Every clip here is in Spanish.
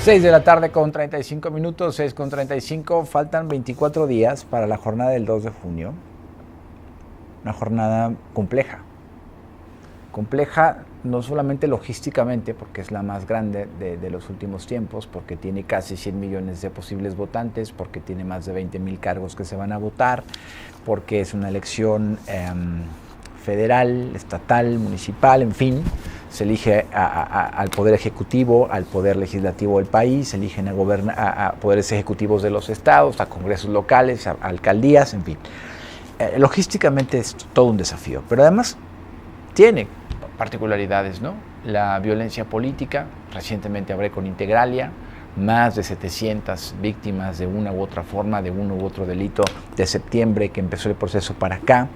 6 de la tarde con 35 minutos, 6 con 35, faltan 24 días para la jornada del 2 de junio. Una jornada compleja. Compleja no solamente logísticamente, porque es la más grande de los últimos tiempos, porque tiene casi 100 millones de posibles votantes, porque tiene más de 20,000 cargos que se van a votar, porque es una elección federal, estatal, municipal, en fin. Se elige al Poder Ejecutivo, al Poder Legislativo del país, se eligen a poderes ejecutivos de los estados, a congresos locales, a alcaldías, en fin. Logísticamente es todo un desafío, pero además tiene particularidades, ¿no? La violencia política, recientemente hablé con Integralia, más de 700 víctimas de una u otra forma, de uno u otro delito de septiembre que empezó el proceso para acá,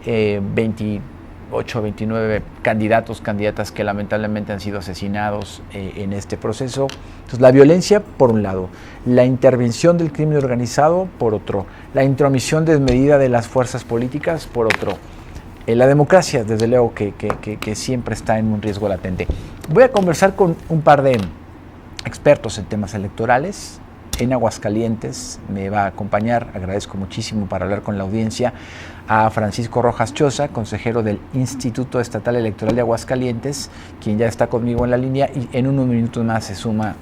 28, 29 candidatos, candidatas que lamentablemente han sido asesinados en este proceso. Entonces, la violencia, por un lado, la intervención del crimen organizado, por otro, la intromisión desmedida de las fuerzas políticas, por otro. La democracia, desde luego, que siempre está en un riesgo latente. Voy a conversar con un par de expertos en temas electorales. En Aguascalientes me va a acompañar, agradezco muchísimo para hablar con la audiencia, a Francisco Rojas Choza, consejero del Instituto Estatal Electoral de Aguascalientes, quien ya está conmigo en la línea, y en unos minutos más se suma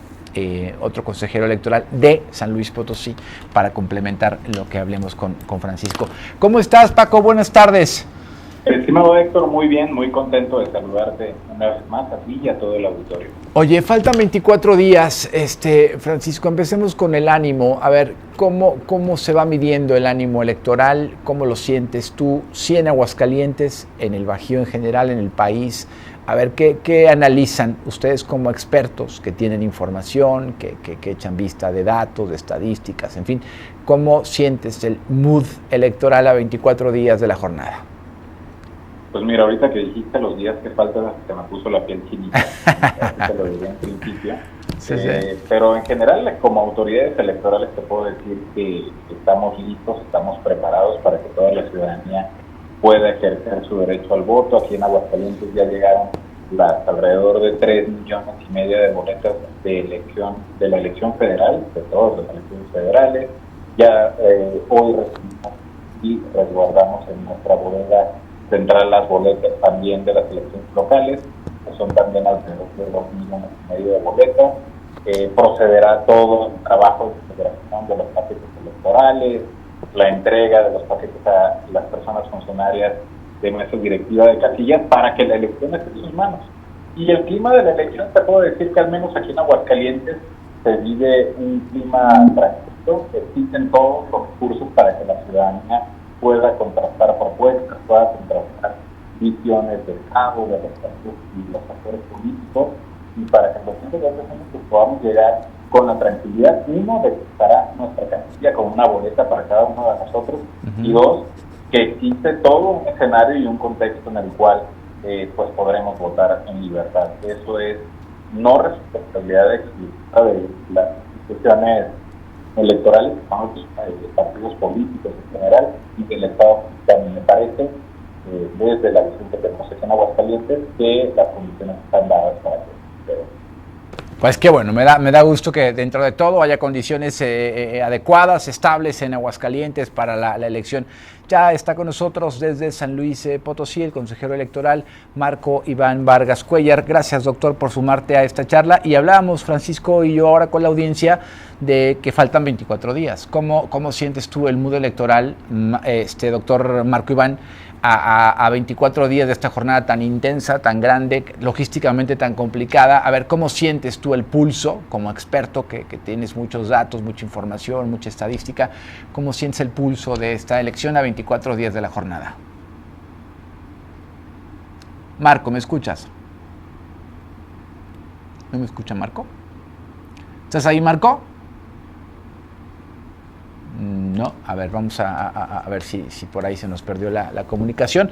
otro consejero electoral de San Luis Potosí para complementar lo que hablemos con Francisco. ¿Cómo estás, Paco? Buenas tardes. Estimado Héctor, muy bien, muy contento de saludarte una vez más a ti y a todo el auditorio. Oye, faltan 24 días, Francisco, empecemos con el ánimo. A ver, ¿cómo se va midiendo el ánimo electoral? ¿Cómo lo sientes tú? Sí, en Aguascalientes, en el Bajío en general, en el país. A ver, ¿qué analizan ustedes como expertos que tienen información, que echan vista de datos, de estadísticas, en fin? ¿Cómo sientes el mood electoral a 24 días de la jornada? Pues mira, ahorita que dijiste los días que faltan, se me puso la piel chinita, te lo diría en principio, sí. Pero en general, como autoridades electorales te puedo decir que estamos listos, estamos preparados para que toda la ciudadanía pueda ejercer su derecho al voto. Aquí en Aguascalientes ya llegaron alrededor de 3,5 millones de boletas de la elección federal, de todas las elecciones federales. Ya hoy recibimos y resguardamos en nuestra bodega central las boletas también de las elecciones locales, que son también alrededor de 2,5 millones de boletas. Procederá todo el trabajo de integración de los paquetes electorales, la entrega de los paquetes a las personas funcionarias de mesa directiva de casillas para que la elección esté en sus manos. Y el clima de la elección, te puedo decir que al menos aquí en Aguascalientes se vive un clima tranquilo, existen todos los recursos para que la ciudadanía pueda contrastar propuestas, pueda contrastar visiones del Estado, de los partidos y los actores políticos, y para que los siguientes 2 años pues, podamos llegar con la tranquilidad, uno, de que estará nuestra casilla con una boleta para cada uno de nosotros, y dos, que existe todo un escenario y un contexto en el cual pues podremos votar en libertad. Eso es no responsabilidad exclusiva de las instituciones electorales, que son los partidos políticos en general, y del Estado, también me parece, desde la visión que tenemos aquí en Aguascalientes, que las condiciones están dadas para que Pues qué bueno, me da gusto que dentro de todo haya condiciones adecuadas, estables en Aguascalientes para la elección. Ya está con nosotros desde San Luis Potosí el consejero electoral Marco Iván Vargas Cuéllar. Gracias, doctor, por sumarte a esta charla. Y hablábamos, Francisco y yo, ahora con la audiencia, de que faltan 24 días. ¿Cómo sientes tú el mood electoral, doctor Marco Iván, a 24 días de esta jornada tan intensa, tan grande, logísticamente tan complicada? A ver, ¿cómo sientes tú el pulso como experto que tienes muchos datos, mucha información, mucha estadística? ¿Cómo sientes el pulso de esta elección a 24 días de la jornada? Marco, ¿me escuchas? ¿No me escucha Marco? ¿Estás ahí, Marco? No, a ver, vamos a ver si por ahí se nos perdió la comunicación.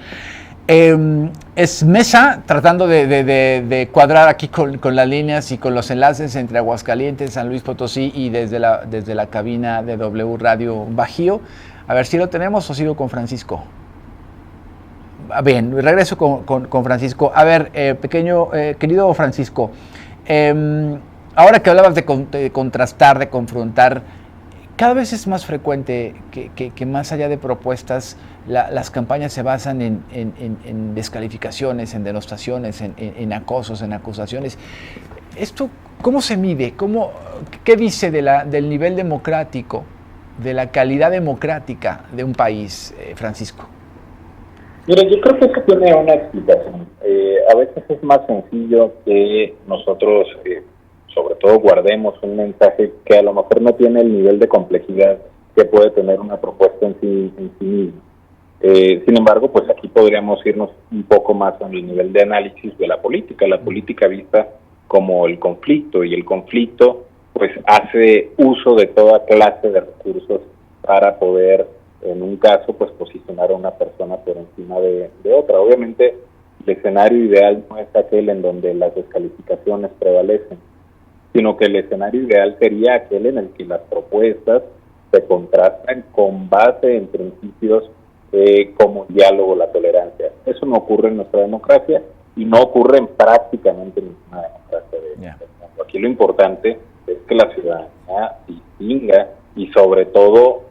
Es Mesa tratando de cuadrar aquí con las líneas y con los enlaces entre Aguascalientes, San Luis Potosí y desde la cabina de W Radio Bajío. A ver si lo tenemos o sigo con Francisco. Bien, regreso con Francisco. A ver, querido Francisco, Ahora que hablabas de contrastar, de confrontar, cada vez es más frecuente que más allá de propuestas, las campañas se basan en descalificaciones, en denostaciones, en acosos, en acusaciones. ¿Esto cómo se mide? ¿Qué dice del nivel democrático, de la calidad democrática de un país, Francisco? Mira, yo creo que eso tiene una explicación. A veces es más sencillo que nosotros, sobre todo, guardemos un mensaje que a lo mejor no tiene el nivel de complejidad que puede tener una propuesta en sí misma. Sin embargo, pues aquí podríamos irnos un poco más a el nivel de análisis de la política vista como el conflicto, y el conflicto pues hace uso de toda clase de recursos para poder, en un caso, pues posicionar a una persona por encima de otra. Obviamente, el escenario ideal no es aquel en donde las descalificaciones prevalecen, sino que el escenario ideal sería aquel en el que las propuestas se contrastan con base en principios como el diálogo, la tolerancia. Eso no ocurre en nuestra democracia y no ocurre en prácticamente ninguna democracia del mundo. Aquí lo importante es que la ciudadanía distinga y sobre todo,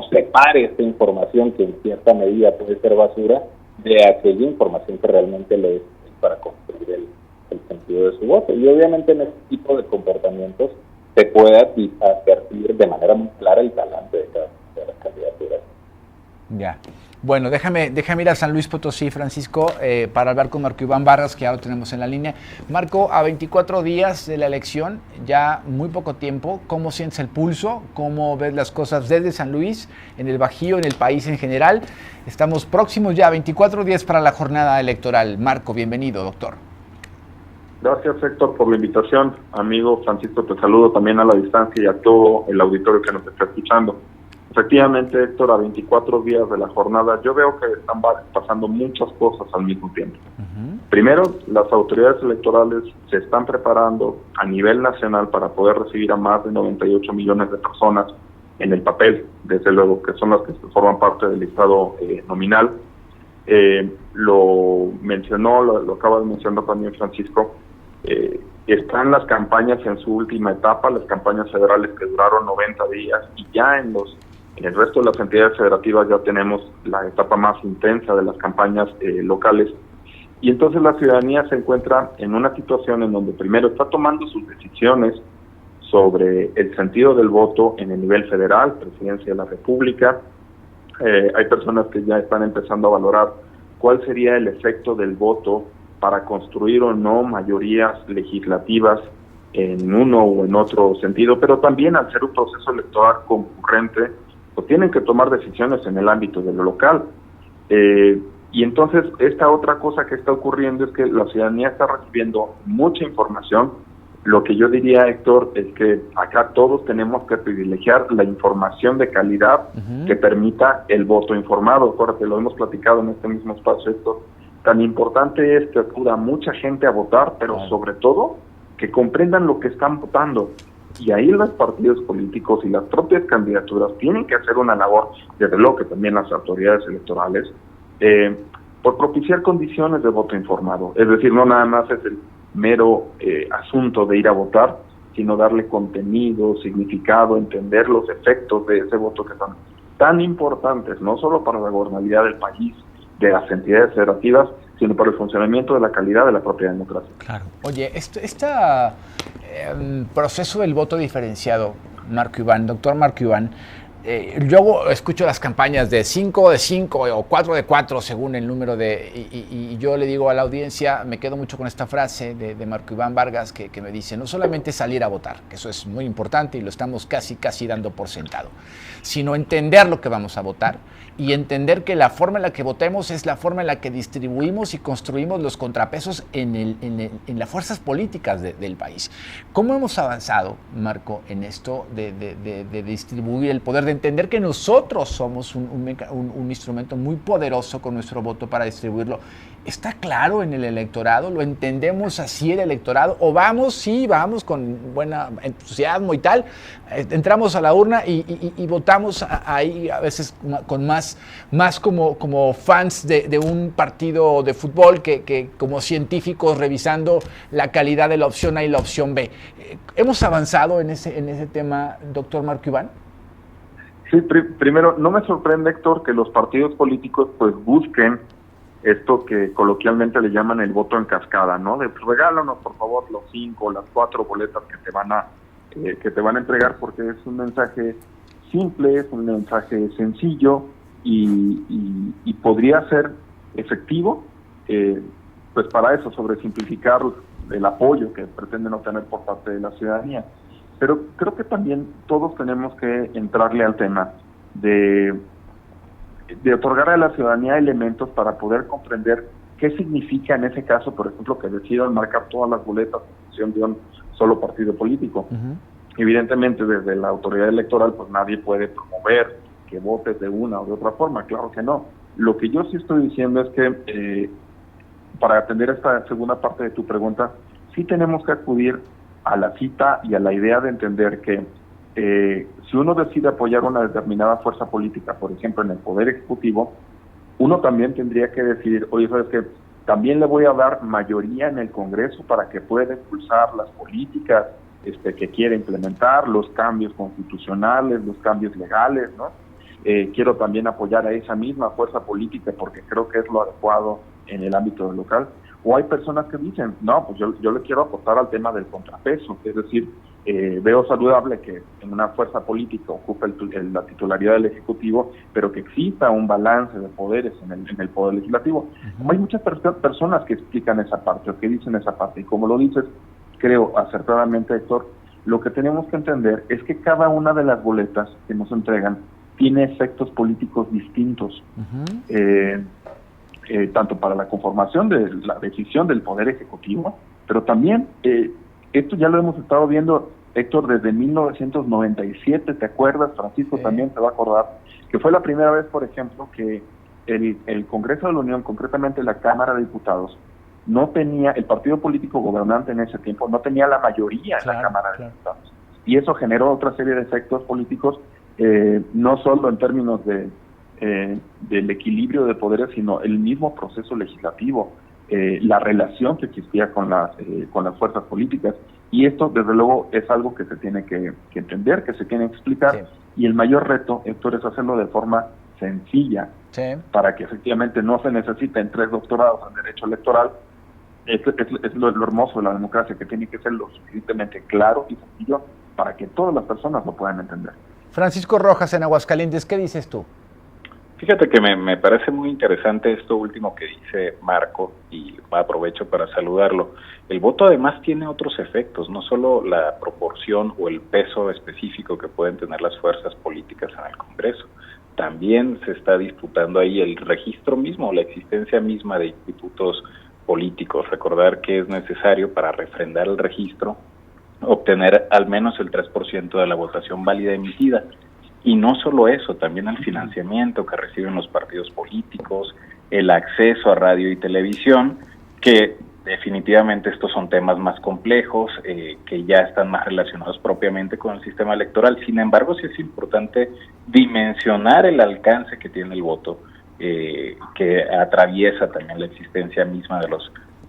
separe esta información que en cierta medida puede ser basura de aquella información que realmente le es para construir el sentido de su voto. Y obviamente en este tipo de comportamientos se puede advertir de manera muy clara el talante de cada una de las candidaturas. Ya. Bueno, déjame ir a San Luis Potosí, Francisco, para hablar con Marco Iván Vargas, que ya lo tenemos en la línea. Marco, a 24 días de la elección, ya muy poco tiempo, ¿cómo sientes el pulso? ¿Cómo ves las cosas desde San Luis, en el Bajío, en el país en general? Estamos próximos ya, 24 días para la jornada electoral. Marco, bienvenido, doctor. Gracias, Héctor, por la invitación. Amigo Francisco, te saludo también a la distancia y a todo el auditorio que nos está escuchando. Efectivamente, Héctor, a 24 días de la jornada, yo veo que están pasando muchas cosas al mismo tiempo. Primero, las autoridades electorales se están preparando a nivel nacional para poder recibir a más de 98 millones de personas en el papel, desde luego, que son las que forman parte del listado nominal. Lo mencionó, lo acaba de mencionar también Francisco. Están las campañas en su última etapa, las campañas federales que duraron 90 días, y ya en el resto de las entidades federativas ya tenemos la etapa más intensa de las campañas locales. Y entonces la ciudadanía se encuentra en una situación en donde primero está tomando sus decisiones sobre el sentido del voto en el nivel federal, Presidencia de la República. Hay personas que ya están empezando a valorar cuál sería el efecto del voto para construir o no mayorías legislativas en uno o en otro sentido, pero también al ser un proceso electoral concurrente, pues tienen que tomar decisiones en el ámbito de lo local. Y entonces esta otra cosa que está ocurriendo es que la ciudadanía está recibiendo mucha información. Lo que yo diría, Héctor, es que acá todos tenemos que privilegiar la información de calidad que permita el voto informado. Acuérdate, lo hemos platicado en este mismo espacio, Héctor. Tan importante es que acuda mucha gente a votar, pero sobre todo que comprendan lo que están votando. Y ahí los partidos políticos y las propias candidaturas tienen que hacer una labor, desde luego que también las autoridades electorales, por propiciar condiciones de voto informado. Es decir, no nada más es el mero asunto de ir a votar, sino darle contenido, significado, entender los efectos de ese voto que son tan importantes, no solo para la gobernabilidad del país, de las entidades federativas, sino para el funcionamiento de la calidad de la propia democracia. Claro. Oye, este proceso del voto diferenciado, doctor Marco Iván, yo escucho las campañas de 5 de 5 o 4 de 4 según el número y yo le digo a la audiencia, me quedo mucho con esta frase de Marco Iván Vargas que me dice, no solamente salir a votar, que eso es muy importante y lo estamos casi dando por sentado, sino entender lo que vamos a votar y entender que la forma en la que votemos es la forma en la que distribuimos y construimos los contrapesos en las fuerzas políticas del país. ¿Cómo hemos avanzado, Marco, en esto de distribuir el poder, de entender que nosotros somos un instrumento muy poderoso con nuestro voto para distribuirlo. ¿Está claro en el electorado? ¿Lo entendemos así el electorado? ¿O vamos con buen entusiasmo y tal, entramos a la urna y votamos ahí a veces con más como fans de un partido de fútbol que como científicos revisando la calidad de la opción A y la opción B? ¿Hemos avanzado en ese tema, doctor Marco Iván? Sí, primero, no me sorprende, Héctor, que los partidos políticos pues busquen esto que coloquialmente le llaman el voto en cascada, ¿no? De pues, regálanos por favor los 5 o las 4 boletas que te van a entregar, porque es un mensaje simple, es un mensaje sencillo y podría ser efectivo, pues para eso, sobre simplificar el apoyo que pretenden obtener por parte de la ciudadanía. Pero creo que también todos tenemos que entrarle al tema de otorgar a la ciudadanía elementos para poder comprender qué significa en ese caso, por ejemplo, que decidan marcar todas las boletas en función de un solo partido político. Uh-huh. Evidentemente, desde la autoridad electoral, pues nadie puede promover que votes de una o de otra forma, claro que no. Lo que yo sí estoy diciendo es que, para atender esta segunda parte de tu pregunta, sí tenemos que acudir a la cita y a la idea de entender que si uno decide apoyar una determinada fuerza política, por ejemplo en el Poder Ejecutivo, uno también tendría que decidir, oye, ¿sabes qué? También le voy a dar mayoría en el Congreso para que pueda impulsar las políticas que quiere implementar, los cambios constitucionales, los cambios legales, ¿no? Quiero también apoyar a esa misma fuerza política porque creo que es lo adecuado en el ámbito local. O hay personas que dicen, no, pues yo le quiero apostar al tema del contrapeso, es decir, veo saludable que en una fuerza política ocupe la titularidad del Ejecutivo, pero que exista un balance de poderes en el Poder Legislativo. Hay muchas personas que explican esa parte o que dicen esa parte, y como lo dices, creo acertadamente, Héctor, lo que tenemos que entender es que cada una de las boletas que nos entregan tiene efectos políticos distintos. Tanto para la conformación de la decisión del Poder Ejecutivo, pero también, esto ya lo hemos estado viendo, Héctor, desde 1997, ¿te acuerdas? Francisco también se va a acordar, que fue la primera vez, por ejemplo, que el Congreso de la Unión, concretamente la Cámara de Diputados, no tenía, el partido político gobernante en ese tiempo, no tenía la mayoría en la Cámara de Diputados. Y eso generó otra serie de efectos políticos, no solo en términos del equilibrio de poderes, sino el mismo proceso legislativo, la relación que existía con las fuerzas políticas. Y esto, desde luego, es algo que se tiene que entender, que se tiene que explicar. Sí. Y el mayor reto, Héctor, es hacerlo de forma sencilla, para que efectivamente no se necesiten 3 doctorados en Derecho Electoral. Es lo hermoso de la democracia, que tiene que ser lo suficientemente claro y sencillo para que todas las personas lo puedan entender. Francisco Rojas, en Aguascalientes, ¿qué dices tú? Fíjate que me parece muy interesante esto último que dice Marco, y aprovecho para saludarlo. El voto además tiene otros efectos, no solo la proporción o el peso específico que pueden tener las fuerzas políticas en el Congreso. También se está disputando ahí el registro mismo, la existencia misma de institutos políticos. Recordar que es necesario, para refrendar el registro, obtener al menos el 3% de la votación válida emitida. Y no solo eso, también el financiamiento que reciben los partidos políticos, el acceso a radio y televisión, que definitivamente estos son temas más complejos, que ya están más relacionados propiamente con el sistema electoral. Sin embargo, sí es importante dimensionar el alcance que tiene el voto, que atraviesa también la existencia misma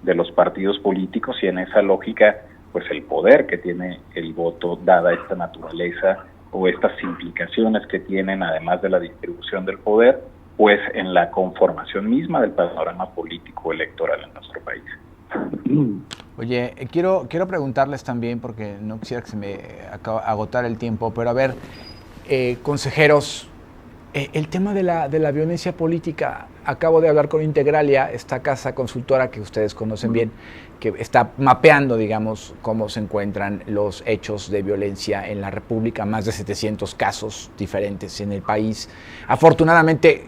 de los partidos políticos, y en esa lógica, pues el poder que tiene el voto, dada esta naturaleza o estas implicaciones que tienen, además de la distribución del poder, pues en la conformación misma del panorama político electoral en nuestro país. Oye, quiero preguntarles también, porque no quisiera que se me agotara el tiempo, pero a ver, consejeros, el tema de la violencia política, acabo de hablar con Integralia, esta casa consultora que ustedes conocen bien, que está mapeando, digamos, cómo se encuentran los hechos de violencia en la República, más de 700 casos diferentes en el país. Afortunadamente,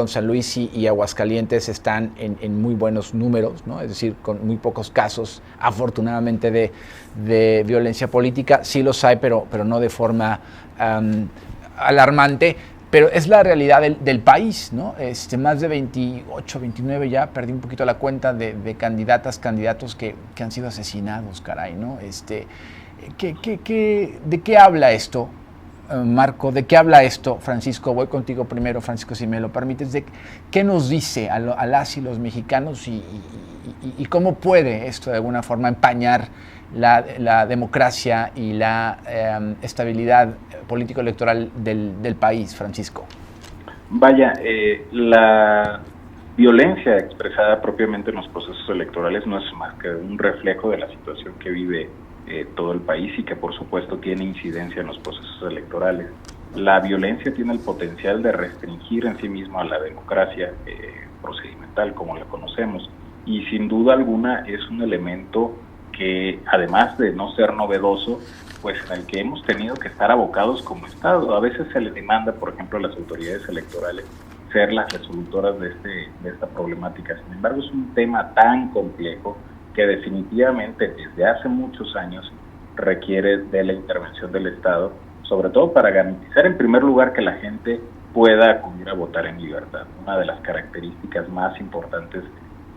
San Luis y Aguascalientes están en muy buenos números, ¿no? Es decir, con muy pocos casos, afortunadamente, de violencia política. Sí los hay, pero no de forma alarmante. Pero es la realidad del país, ¿no? Más de 28, 29, ya perdí un poquito la cuenta de candidatos que han sido asesinados, caray, ¿no? ¿De qué habla esto, Marco? ¿De qué habla esto, Francisco? Voy contigo primero, Francisco, si me lo permites. ¿Qué nos dice a las y los mexicanos y cómo puede esto de alguna forma empañar la democracia y la estabilidad político-electoral del país, Francisco? Vaya, la violencia expresada propiamente en los procesos electorales no es más que un reflejo de la situación que vive todo el país y que por supuesto tiene incidencia en los procesos electorales. La violencia tiene el potencial de restringir en sí mismo a la democracia procedimental como la conocemos, y sin duda alguna es un elemento que, además de no ser novedoso, pues en el que hemos tenido que estar abocados como Estado. A veces se le demanda, por ejemplo, a las autoridades electorales ser las resolutoras de esta problemática. Sin embargo, es un tema tan complejo que definitivamente desde hace muchos años requiere de la intervención del Estado, sobre todo para garantizar en primer lugar que la gente pueda acudir a votar en libertad, una de las características más importantes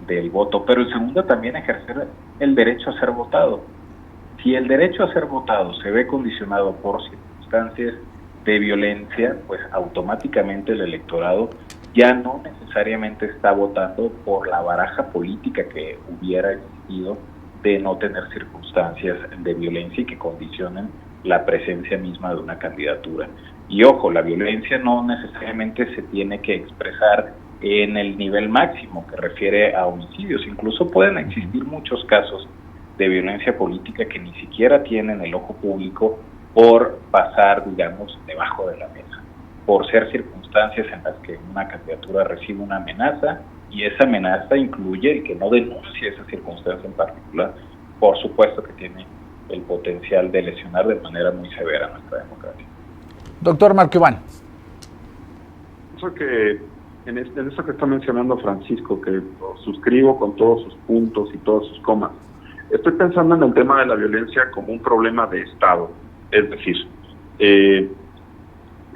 del voto, pero en segundo también ejercer el derecho a ser votado. Si el derecho a ser votado se ve condicionado por circunstancias de violencia, pues automáticamente el electorado ya no necesariamente está votando por la baraja política que hubiera existido de no tener circunstancias de violencia y que condicionen la presencia misma de una candidatura. Y ojo, la violencia no necesariamente se tiene que expresar en el nivel máximo que refiere a homicidios. Incluso pueden existir muchos casos de violencia política que ni siquiera tienen el ojo público por pasar, digamos, debajo de la mesa, por ser circunstancias en las que una candidatura recibe una amenaza y esa amenaza incluye el que no denuncie esa circunstancia en particular. Por supuesto que tiene el potencial de lesionar de manera muy severa nuestra democracia. Doctor Marco Iván. Eso que en eso que está mencionando Francisco, que lo suscribo con todos sus puntos y todas sus comas, estoy pensando en el tema de la violencia como un problema de Estado. Es decir,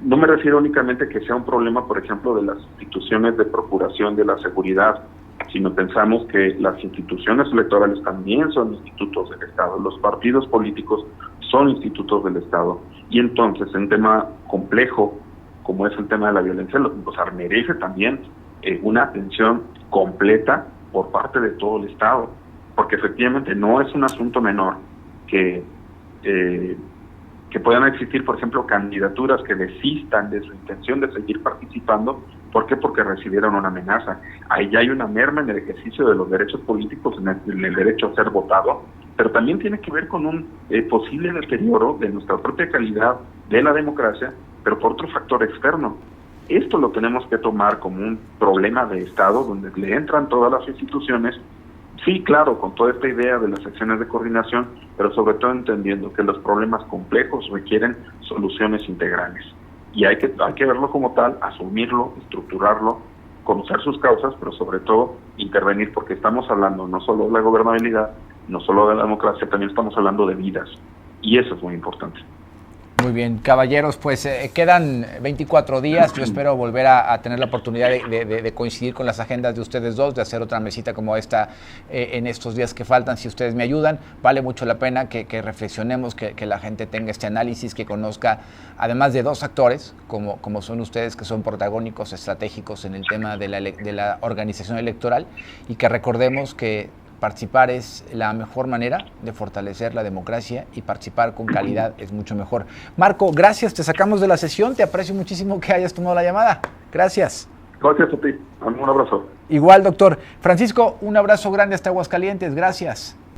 no me refiero únicamente que sea un problema, por ejemplo, de las instituciones de procuración de la seguridad, sino pensamos que las instituciones electorales también son institutos del Estado, los partidos políticos son institutos del Estado, y entonces en un tema complejo como es el tema de la violencia, merece también una atención completa por parte de todo el Estado, porque efectivamente no es un asunto menor que puedan existir, por ejemplo, candidaturas que desistan de su intención de seguir participando. ¿Por qué? Porque recibieron una amenaza. Ahí ya hay una merma en el ejercicio de los derechos políticos, en el derecho a ser votado, pero también tiene que ver con un posible deterioro de nuestra propia calidad de la democracia, pero por otro factor externo. Esto lo tenemos que tomar como un problema de Estado, donde le entran todas las instituciones. Sí, claro, con toda esta idea de las acciones de coordinación, pero sobre todo entendiendo que los problemas complejos requieren soluciones integrales. Y hay que verlo como tal, asumirlo, estructurarlo, conocer sus causas, pero sobre todo intervenir, porque estamos hablando no solo de la gobernabilidad, no solo de la democracia, también estamos hablando de vidas. Y eso es muy importante. Muy bien, caballeros, pues quedan 24 días. Yo espero volver a tener la oportunidad de coincidir con las agendas de ustedes dos, de hacer otra mesita como esta en estos días que faltan, si ustedes me ayudan. Vale mucho la pena que reflexionemos, que la gente tenga este análisis, que conozca, además de dos actores, como son ustedes, que son protagónicos, estratégicos en el tema de la organización electoral, y que recordemos que participar es la mejor manera de fortalecer la democracia, y participar con calidad es mucho mejor. Marco, gracias, te sacamos de la sesión, te aprecio muchísimo que hayas tomado la llamada. Gracias. Gracias a ti, un abrazo. Igual, doctor. Francisco, un abrazo grande hasta Aguascalientes, gracias.